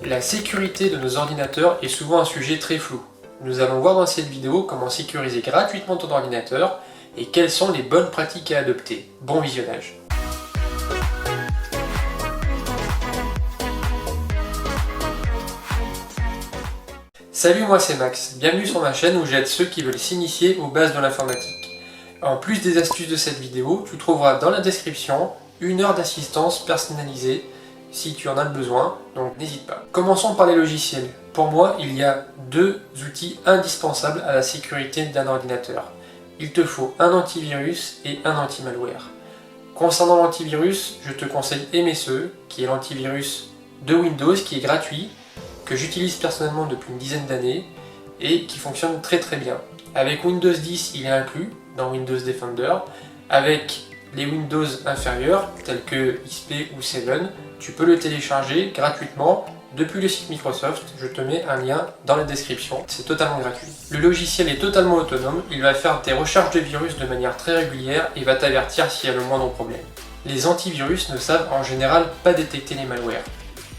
La sécurité de nos ordinateurs est souvent un sujet très flou. Nous allons voir dans cette vidéo comment sécuriser gratuitement ton ordinateur et quelles sont les bonnes pratiques à adopter. Bon visionnage! Salut, moi c'est Max, bienvenue sur ma chaîne où j'aide ceux qui veulent s'initier aux bases de l'informatique. En plus des astuces de cette vidéo, tu trouveras dans la description 1 heure d'assistance personnalisée si tu en as besoin, donc n'hésite pas. Commençons par les logiciels. Pour moi, il y a 2 outils indispensables à la sécurité d'un ordinateur. Il te faut un antivirus et un anti-malware. Concernant l'antivirus, je te conseille MSE, qui est l'antivirus de Windows, qui est gratuit, que j'utilise personnellement depuis une dizaine d'années et qui fonctionne très bien. Avec Windows 10, il est inclus dans Windows Defender. Avec les Windows inférieurs, tels que XP ou 7, tu peux le télécharger gratuitement depuis le site Microsoft. Je te mets un lien dans la description, c'est totalement gratuit. Le logiciel est totalement autonome, il va faire des recherches de virus de manière très régulière et va t'avertir s'il y a le moindre problème. Les antivirus ne savent en général pas détecter les malwares.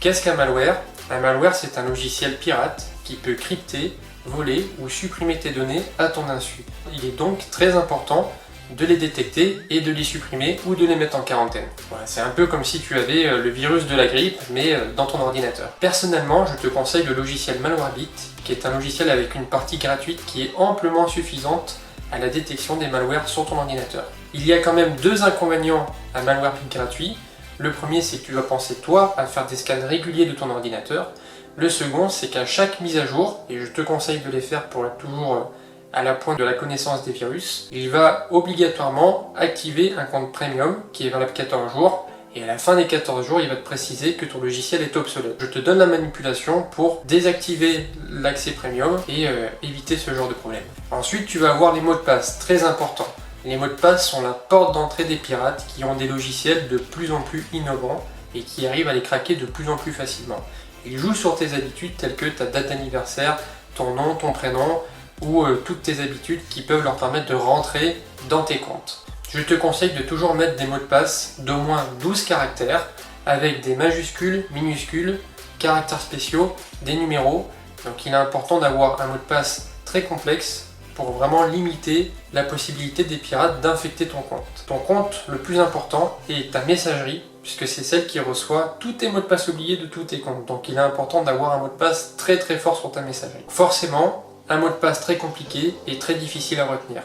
Qu'est-ce qu'un malware ? Un malware, c'est un logiciel pirate qui peut crypter, voler ou supprimer tes données à ton insu. Il est donc très important de les détecter et de les supprimer ou de les mettre en quarantaine. Voilà, c'est un peu comme si tu avais le virus de la grippe mais dans ton ordinateur. Personnellement, je te conseille le logiciel Malwarebit, qui est un logiciel avec une partie gratuite qui est amplement suffisante à la détection des malwares sur ton ordinateur. Il y a quand même 2 inconvénients à Malwarebit gratuit. Le premier, c'est que tu dois penser toi à faire des scans réguliers de ton ordinateur. Le second, c'est qu'à chaque mise à jour, et je te conseille de les faire pour être toujours à la pointe de la connaissance des virus, il va obligatoirement activer un compte premium qui est valable 14 jours, et à la fin des 14 jours, il va te préciser que ton logiciel est obsolète. Je te donne la manipulation pour désactiver l'accès premium et éviter ce genre de problème. Ensuite, tu vas avoir les mots de passe, très importants. Les mots de passe sont la porte d'entrée des pirates qui ont des logiciels de plus en plus innovants et qui arrivent à les craquer de plus en plus facilement. Ils jouent sur tes habitudes telles que ta date d'anniversaire, ton nom, ton prénom ou toutes tes habitudes qui peuvent leur permettre de rentrer dans tes comptes. Je te conseille de toujours mettre des mots de passe d'au moins 12 caractères avec des majuscules, minuscules, caractères spéciaux, des numéros. Donc il est important d'avoir un mot de passe très complexe pour vraiment limiter la possibilité des pirates d'infecter ton compte. Ton compte, le plus important, est ta messagerie, puisque c'est celle qui reçoit tous tes mots de passe oubliés de tous tes comptes. Donc il est important d'avoir un mot de passe très fort sur ta messagerie. Forcément, un mot de passe très compliqué et très difficile à retenir.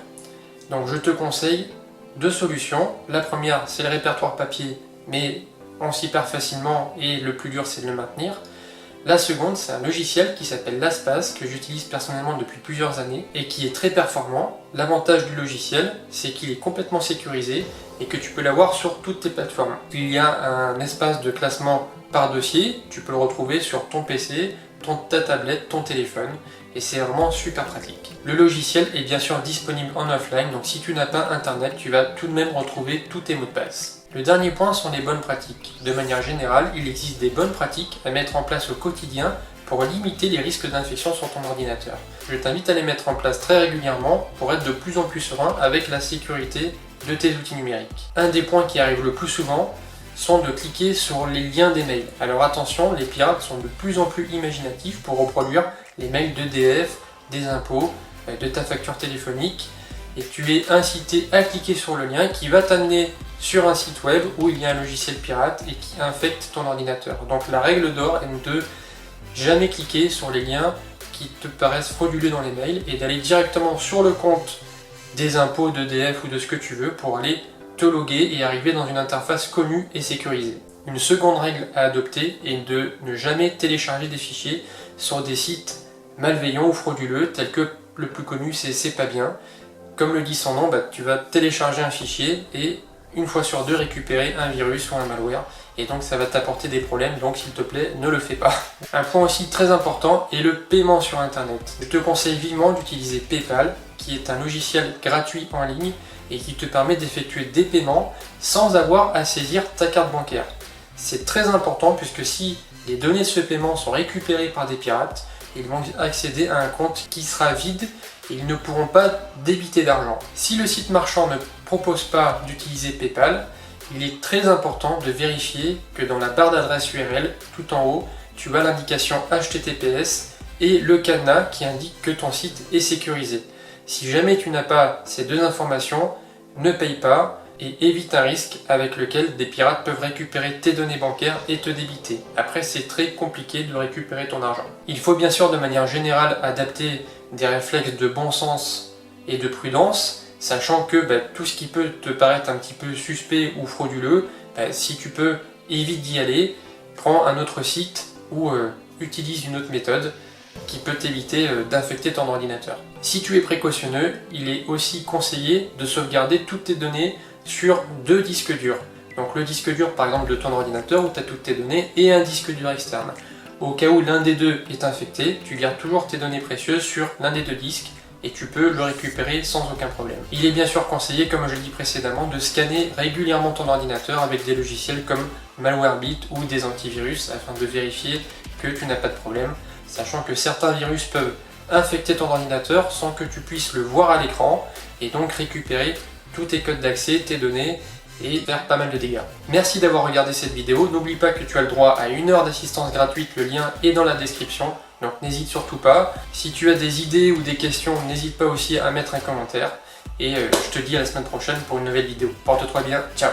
Donc je te conseille 2 solutions. La première, c'est le répertoire papier, mais on s'y perd facilement et le plus dur, c'est de le maintenir. La seconde, c'est un logiciel qui s'appelle LastPass, que j'utilise personnellement depuis plusieurs années et qui est très performant. L'avantage du logiciel, c'est qu'il est complètement sécurisé et que tu peux l'avoir sur toutes tes plateformes. Il y a un espace de classement par dossier, tu peux le retrouver sur ton PC, ta tablette, ton téléphone, et c'est vraiment super pratique. Le logiciel est bien sûr disponible en offline, donc si tu n'as pas internet, tu vas tout de même retrouver tous tes mots de passe. Le dernier point sont les bonnes pratiques. De manière générale, il existe des bonnes pratiques à mettre en place au quotidien pour limiter les risques d'infection sur ton ordinateur. Je t'invite à les mettre en place très régulièrement pour être de plus en plus serein avec la sécurité de tes outils numériques. Un des points qui arrive le plus souvent sont de cliquer sur les liens des mails. Alors attention, les pirates sont de plus en plus imaginatifs pour reproduire les mails d'EDF, des impôts, de ta facture téléphonique, et tu es incité à cliquer sur le lien qui va t'amener sur un site web où il y a un logiciel pirate et qui infecte ton ordinateur. Donc la règle d'or est de jamais cliquer sur les liens qui te paraissent frauduleux dans les mails et d'aller directement sur le compte des impôts, d'EDF ou de ce que tu veux pour aller te loguer et arriver dans une interface connue et sécurisée. Une seconde règle à adopter est de ne jamais télécharger des fichiers sur des sites malveillants ou frauduleux, tels que le plus connu c'est pas bien. Comme le dit son nom, tu vas télécharger un fichier et une fois sur 2 récupérer un virus ou un malware, et donc ça va t'apporter des problèmes, donc s'il te plaît ne le fais pas. Un point aussi très important est le paiement sur internet. Je te conseille vivement d'utiliser PayPal, qui est un logiciel gratuit en ligne et qui te permet d'effectuer des paiements sans avoir à saisir ta carte bancaire. C'est très important puisque si les données de ce paiement sont récupérées par des pirates, ils vont accéder à un compte qui sera vide et ils ne pourront pas débiter d'argent. Si le site marchand ne propose pas d'utiliser PayPal, il est très important de vérifier que dans la barre d'adresse URL, tout en haut, tu as l'indication HTTPS et le cadenas qui indique que ton site est sécurisé. Si jamais tu n'as pas ces deux informations, ne paye pas et évite un risque avec lequel des pirates peuvent récupérer tes données bancaires et te débiter. Après, c'est très compliqué de récupérer ton argent. Il faut bien sûr de manière générale adapter des réflexes de bon sens et de prudence, sachant que tout ce qui peut te paraître un petit peu suspect ou frauduleux, si tu peux, évite d'y aller, prends un autre site ou utilise une autre méthode qui peut t'éviter d'infecter ton ordinateur. Si tu es précautionneux, il est aussi conseillé de sauvegarder toutes tes données sur 2 disques durs. Donc le disque dur par exemple de ton ordinateur où tu as toutes tes données et un disque dur externe. Au cas où l'un des deux est infecté, tu gardes toujours tes données précieuses sur l'un des 2 disques et tu peux le récupérer sans aucun problème. Il est bien sûr conseillé, comme je l'ai dit précédemment, de scanner régulièrement ton ordinateur avec des logiciels comme Malwarebit ou des antivirus afin de vérifier que tu n'as pas de problème, sachant que certains virus peuvent infecter ton ordinateur sans que tu puisses le voir à l'écran et donc récupérer tous tes codes d'accès, tes données et faire pas mal de dégâts. Merci d'avoir regardé cette vidéo, n'oublie pas que tu as le droit à 1 heure d'assistance gratuite, le lien est dans la description, donc n'hésite surtout pas. Si tu as des idées ou des questions, n'hésite pas aussi à mettre un commentaire et je te dis à la semaine prochaine pour une nouvelle vidéo. Porte-toi bien, ciao!